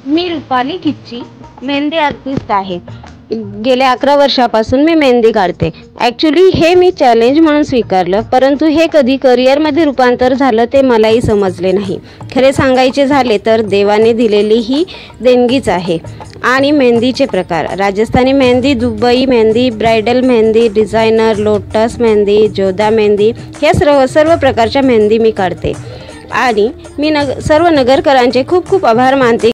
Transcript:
मी रुपाली खिच्ची मेहंदी आर्टिस्ट आहे। गेल्या 11 वर्षापासून मी मेहंदी काढते। ॲक्च्युली हे मी चॅलेंज म्हणून स्वीकारलं, परंतु हे कधी करिअरमध्ये रूपांतर झालं ते मलाही समजले नाही। खरे सांगायचे झाले तर देवाने दिलेली ही देणगीच आहे। आणि मेहंदीचे प्रकार: Rajasthani mehndi, Dubai mehndi, bridal mehndi, designer, lotus mehndi, Jodha mehndi, ह्या सर्व प्रकारच्या मेहंदी मी काढते। आणि मी सर्व नगरकरांचे खूप खूप आभार मानते।